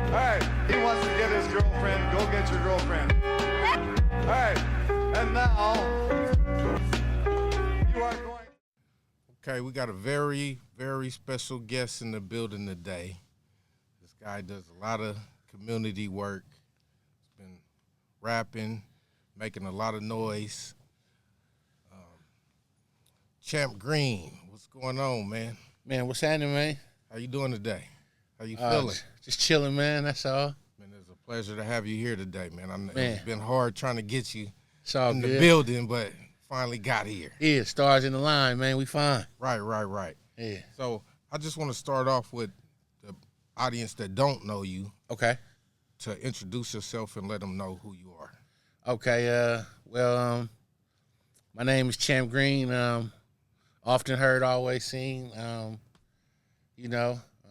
All right, he wants to get his girlfriend. Go get your girlfriend. All right, and now you are going. Okay, we got a very, very special guest in the building today. This guy does a lot of community work. He's been rapping, making a lot of noise. Champ Green, what's going on, man? Man, what's happening, man? How you doing today? How you feeling? Just chilling, man. That's all. Man, it's a pleasure to have you here today, man. Man. It's been hard trying to get you It's all in good. the building, but finally got here. Yeah, stars in the line, man. We fine. Right. Yeah. So I just want to start off with the audience that don't know you Okay. to introduce yourself and let them know who you are. Okay. My name is Champ Green. Often heard, always seen.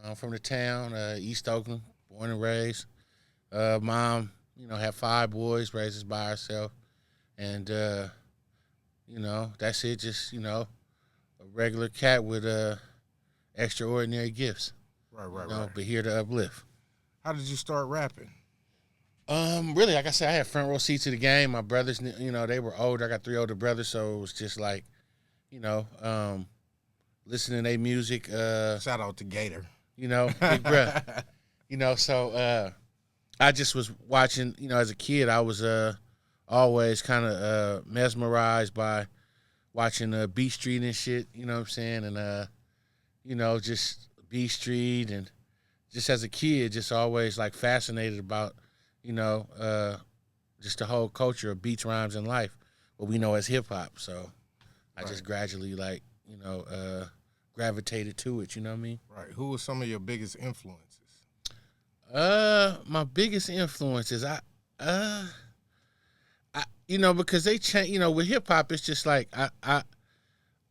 I'm from the town, East Oakland, born and raised. Mom, had 5 boys, raised us by herself. And, that's it. Just, a regular cat with extraordinary gifts. Right. But here to uplift. How did you start rapping? Really, like I said, I had front row seats to the game. My brothers, they were older. I got 3 older brothers, so it was just like, listening to their music. Shout out to Gator. Big bruh. So I just was watching, as a kid, I was always kind of mesmerized by watching Beat Street and shit, you know what I'm saying? And, just Beat Street, and just as a kid, just always like fascinated about, just the whole culture of beats, rhymes, and life, what we know as hip hop. So I just gradually gravitated to it, you know what I mean? Right. Who were some of your biggest influences? My biggest influences, because they change, with hip hop, it's just like, I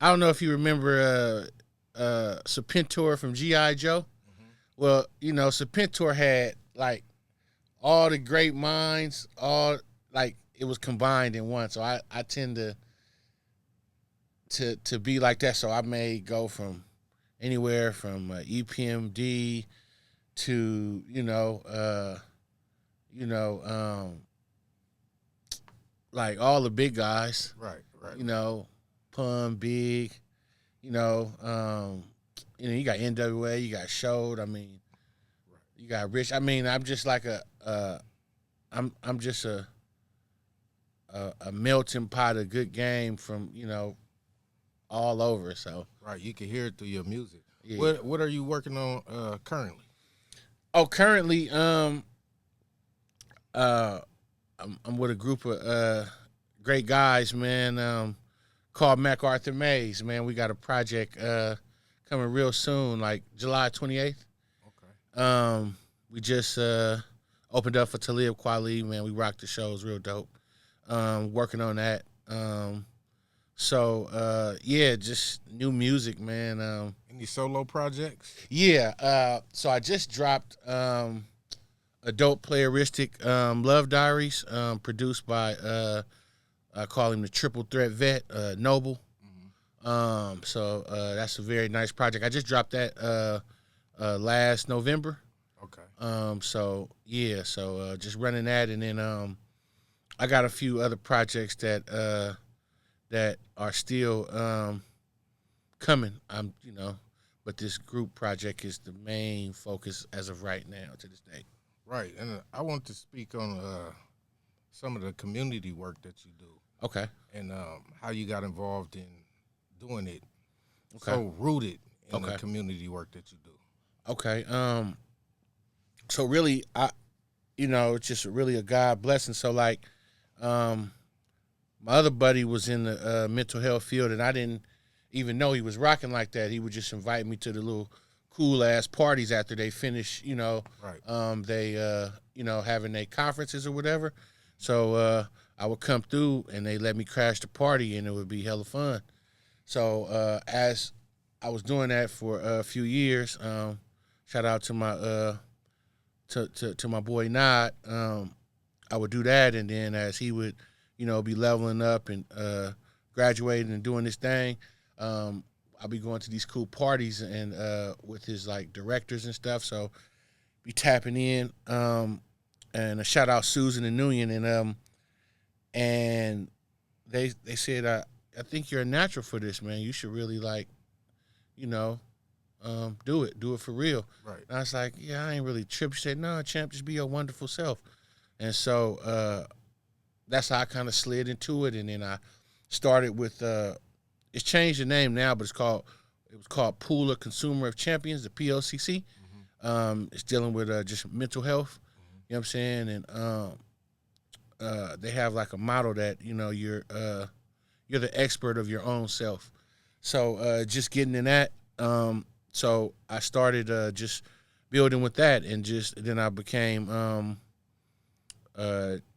don't know if you remember Serpentor from G.I. Joe. Mm-hmm. Well, Serpentor had like all the great minds, all like it was combined in one. So I tend to be like that. So I may go from anywhere from EPMD to like all the big guys. Right. Pun, Big. You got NWA, you got Showed. I mean, you got Rich. I mean, I'm just like I'm just a melting pot of good game from all over. So right, you can hear it through your music. Yeah. What are you working on currently? Oh, currently, I'm with a group of great guys, man. Called MacArthur Maze, man. We got a project coming real soon, like July 28th. Okay. We just opened up for Talib Kweli, man. We rocked the show. It was real dope. Working on that. Just new music, man. Any solo projects? Yeah. So I just dropped Adult Playeristic Love Diaries, produced by I call him the Triple Threat Vet, Noble. Mm-hmm. So that's a very nice project. I just dropped that last November. Okay. Just running that, and then I got a few other projects that are still coming. But this group project is the main focus as of right now to this day. Right, and I want to speak on some of the community work that you do. Okay. And how you got involved in doing it. Okay. So rooted in the Okay. community work that you do. Okay. So really, it's just really a God blessing. So like, my other buddy was in the mental health field, and I didn't even know he was rocking like that. He would just invite me to the little cool ass parties after they finish, Right. they having their conferences or whatever. So I would come through and they let me crash the party, and it would be hella fun. So as I was doing that for a few years, shout out to my to my boy Nod. I would do that, and then as he would, be leveling up and graduating and doing this thing, I'll be going to these cool parties and with his like directors and stuff. So be tapping in. And a shout out Susan and Nguyen, and they said, I think you're a natural for this, man. You should really like, you know, do it for real. Right. And I was like, yeah, I ain't really tripped. She said, no, champ, just be your wonderful self. And so that's how I kind of slid into it. And then I started with, it's changed the name now, but it was called Pool of Consumer of Champions, the PLCC. It's dealing with just mental health. You know what I'm saying? And they have like a motto that, you know, you're the expert of your own self. So just getting in that. So I started just building with that, and then I became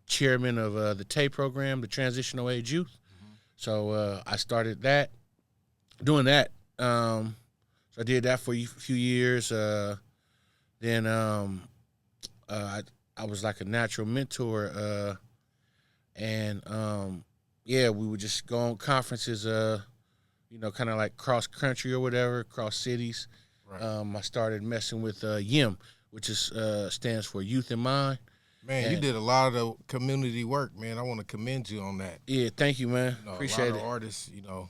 chairman of the TAY program, the Transitional Age Youth. So I started doing that. So I did that for a few years. Then I was like a natural mentor, and yeah, we would just go on conferences, you know, kind of like cross country or whatever, cross cities. Right. I started messing with YIM, which is stands for Youth in Mind. Man, you did a lot of community work, man. I want to commend you on that. Yeah, thank you, man. You know, Appreciate a lot it. of artists, you know,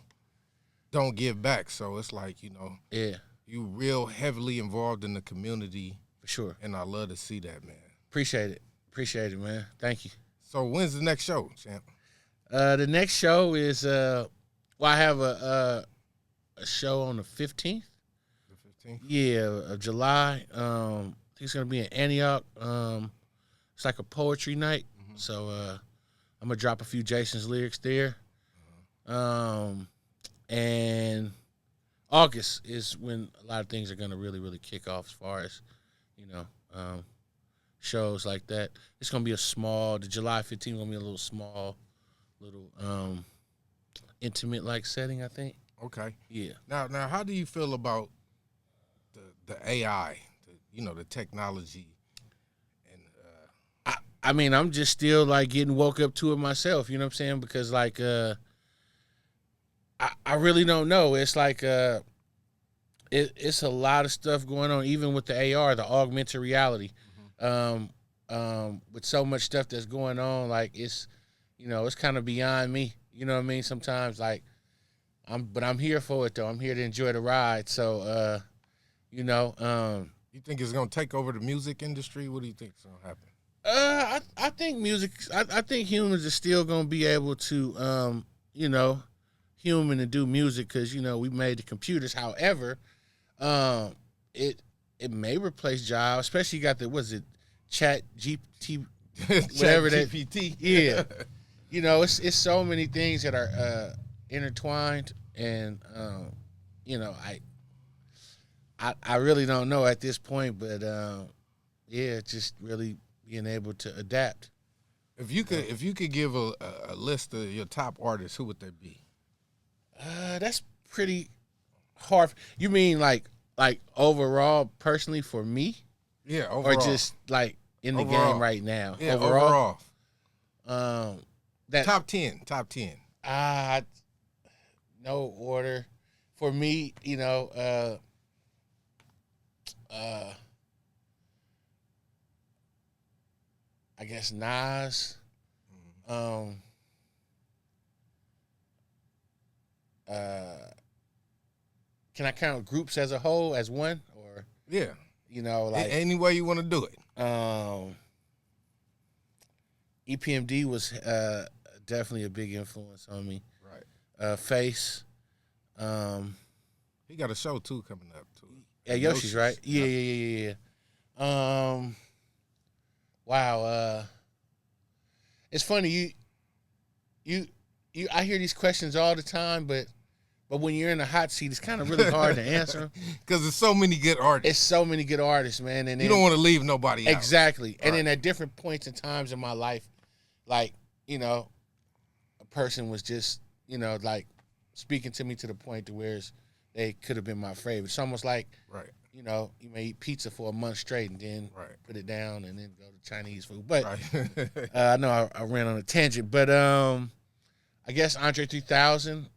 don't give back. So it's like, you know, Yeah, you real heavily involved in the community, for sure. and I love to see that, man. Appreciate it, man. Thank you. So when's the next show, champ? The next show is I have a show on the 15th. The 15th? Yeah, of July. I think it's gonna be in Antioch. It's like a poetry night. So I'm gonna drop a few Jason's lyrics there. And August is when a lot of things are gonna really, really kick off as far as, you know, shows like that. It's gonna be the July 15th gonna be a little small, intimate like setting, I think. Okay. Yeah. Now, how do you feel about the AI, the technology, and I mean, I'm just still like getting woke up to it myself, you know what I'm saying? Because like I really don't know. It's like it's a lot of stuff going on, even with the AR, the augmented reality. With so much stuff that's going on, like it's kind of beyond me. You know what I mean? Sometimes like I'm here for it though. I'm here to enjoy the ride. So you think it's gonna take over the music industry? What do you think is gonna happen? I think music. I think humans are still gonna be able to, human and do music because we made the computers. However, it may replace jobs. Especially you got Chat GPT, whatever that. GPT. Yeah, it's so many things that are intertwined, and I really don't know at this point, but yeah, just really being able to adapt. If you could give a list of your top artists, who would they be? That's pretty hard. You mean like overall, personally for me? Yeah, overall. Or just like in the Overall. game right now? Yeah, overall. That Top 10. No order. For me, I guess Nas. Can I count groups as a whole as one, or Yeah. like Any way you want to do it. EPMD was definitely a big influence on me. Right. Face. He got a show too coming up too. Yeah, Yoshi's right. Yeah. Wow. It's funny. You. I hear these questions all the time, but when you're in the hot seat, it's kind of really hard to answer. Because there's so many good artists. It's so many good artists, man. And You don't want to leave nobody out. exactly. And Right. then at different points in times in my life, like a person was just like speaking to me to the point to where they could have been my favorite. It's almost like Right. you may eat pizza for a month straight and then Right. put it down and then go to Chinese food. But Right. I know I ran on a tangent, but I guess Andre 3000.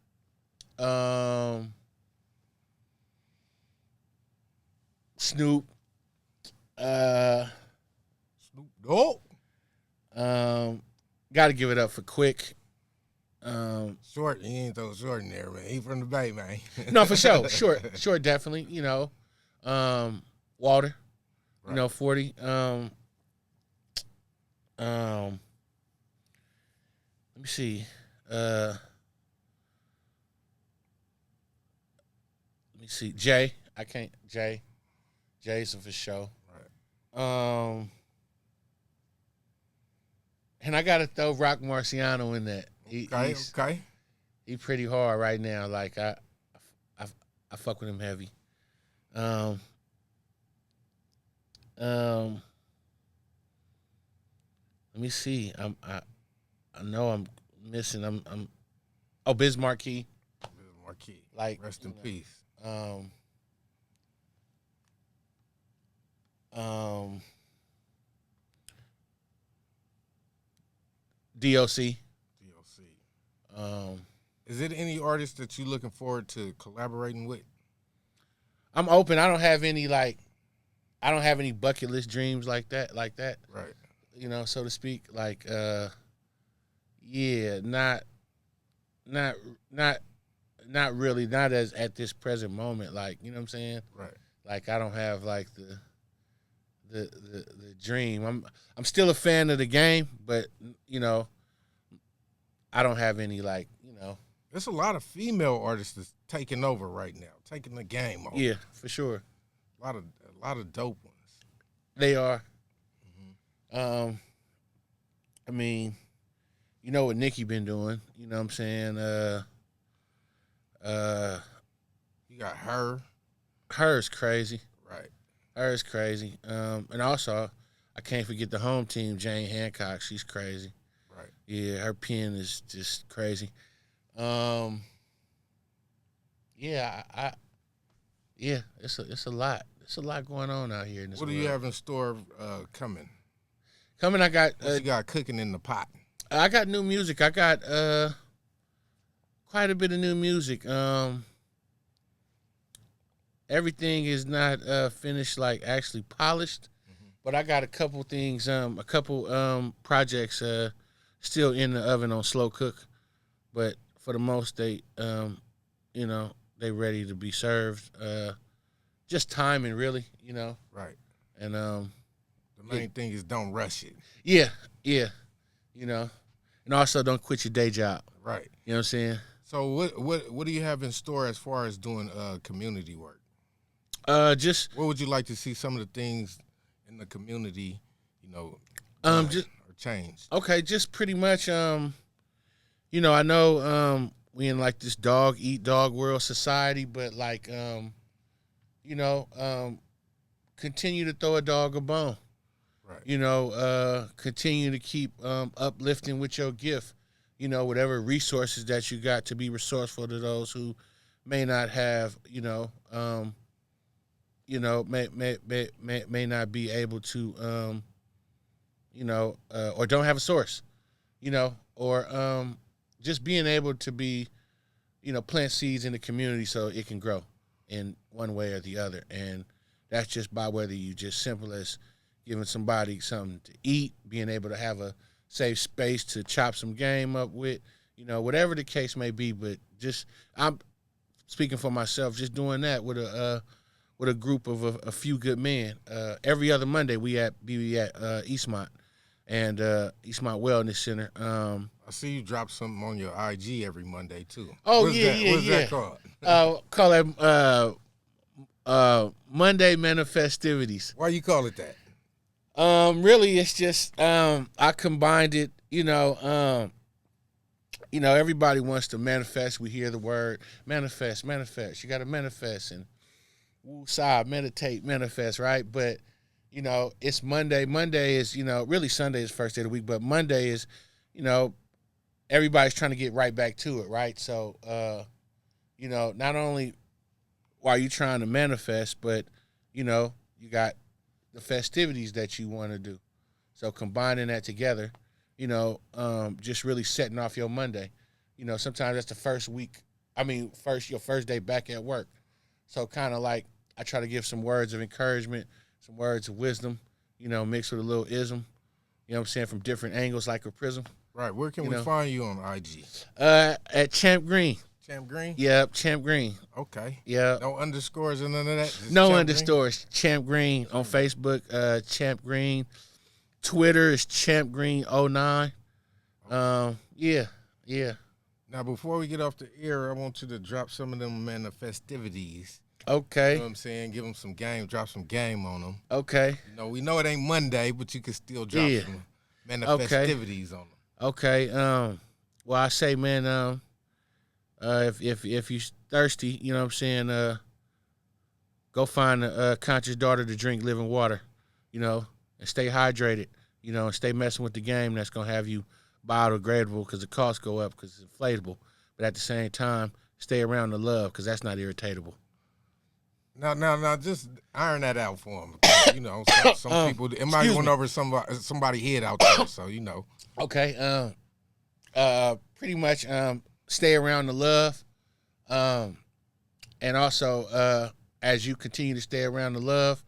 Snoop. Snoop Dogg. Got to give it up for Quick. Short, he ain't throw short in there, man. He from the Bay, man. No, for sure. Short, definitely. Walter, Right. 40. Let me see. Let me see. Jay. I can't. Jay's for sure. Right. And I gotta throw Rock Marciano in that. Okay. He pretty hard right now. Like I fuck with him heavy. Let me see. I know I'm missing. I'm. Oh, Biz Markie. Marquis. Like, Rest in peace. DOC. DLC. Um, Is it any artist that you looking forward to collaborating with? I'm open. I don't have any bucket list dreams like that. Right. So to speak. Like, yeah, not really. Not as at this present moment. Like, you know what I'm saying? Right. Like, I don't have like the dream. I'm still a fan of the game, but I don't have any There's a lot of female artists that's taking over right now, taking the game over. Yeah, for sure. A lot of dope ones. They are. Mm-hmm. I mean, you know what Nicki been doing. You know what I'm saying? You got her. Her's crazy. Right. Her's crazy. And also, I can't forget the home team, Jane Hancock. She's crazy. Right. Yeah, her pen is just crazy. Yeah, it's a lot. It's a lot going on out here in this What do world. you have in store coming? Coming, I got What you got cooking in the pot? I got new music. I got quite a bit of new music. Everything is not finished, like actually polished, but I got a couple things, a couple projects still in the oven on slow cook, but for the most they they ready to be served. Just timing, really, Right. and The main thing is don't rush it. yeah, and also don't quit your day job. Right. You know what I'm saying? So what do you have in store as far as doing community work? Just What would you like to see some of the things in the community, just or changed? okay, just pretty much I know we in like this dog eat dog world society, but like continue to throw a dog a bone. Right. Continue to keep uplifting with your gift. Whatever resources that you got, to be resourceful to those who may not have, may not be able to, or don't have a source, or just being able to be, plant seeds in the community so it can grow in one way or the other. And that's just by whether you just simple as giving somebody something to eat, being able to have a safe space to chop some game up with, whatever the case may be. But just, I'm speaking for myself, just doing that with a group of a few good men. Every other Monday we be at Eastmont and Eastmont Wellness Center. I see you drop something on your IG every Monday too. Oh, What's yeah, that? yeah, What's yeah. that called? Call that Monday Manifestivities. Why you call it that? Really, it's just I combined it. Everybody wants to manifest. We hear the word manifest. You got to manifest and woosah, meditate, manifest, right? But it's Monday. Monday is really Sunday is first day of the week, but Monday is everybody's trying to get right back to it, right? So not only are you trying to manifest, but you got the festivities that you want to do. So combining that together, just really setting off your Monday. Sometimes that's the first week. Your first day back at work. So kind of like I try to give some words of encouragement, some words of wisdom, mixed with a little ism. You know what I'm saying, from different angles like a prism. Right. Where can we find you on IG? At Champ Green. Champ Green? Yep, Champ Green. Okay. Yeah. No underscores and none of that? Just No Champ underscores. Champ Green on Facebook. Champ Green. Twitter is Champ Green 09. Yeah. Now, before we get off the air, I want you to drop some of them, man, the festivities. Okay. You know what I'm saying? Give them some game. Drop some game on them. Okay. We know it ain't Monday, but you can still drop some, man, the festivities on them. Okay. Well, I say, man, if you're thirsty, you know what I'm saying, go find a conscious daughter to drink living water, and stay hydrated, and stay messing with the game. That's going to have you biodegradable because the costs go up because it's inflatable. But at the same time, stay around the love because that's not irritatable. Now, just iron that out for them. Some people, it might run over somebody head out there, so Okay. Pretty much stay around the love. And also, as you continue to stay around the love,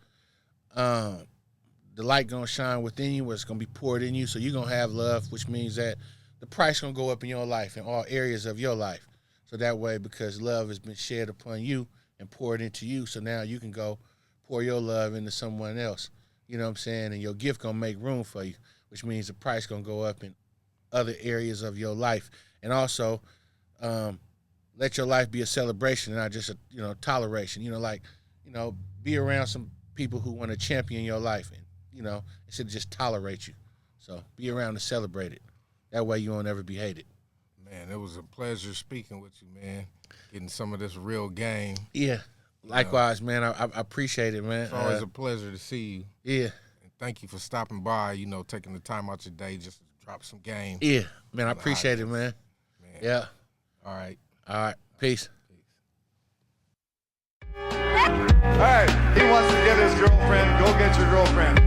the light going to shine within you, what's going to be poured in you. So you're going to have love, which means that the price going to go up in your life, in all areas of your life. So that way, because love has been shed upon you and poured into you, so now you can go pour your love into someone else. You know what I'm saying? And your gift going to make room for you, which means the price going to go up in other areas of your life. And also, let your life be a celebration and not just a toleration. Be around some people who want to champion your life and instead of just tolerate you. So be around to celebrate it. That way you won't ever be hated. Man, it was a pleasure speaking with you, man. Getting some of this real game. Yeah. Likewise, man. I appreciate it, man. It's always a pleasure to see you. Yeah. And thank you for stopping by, taking the time out your day just to drop some game. Yeah. Man, I appreciate it, man. Yeah. All right. Peace. All right. He wants to get his girlfriend. Go get your girlfriend.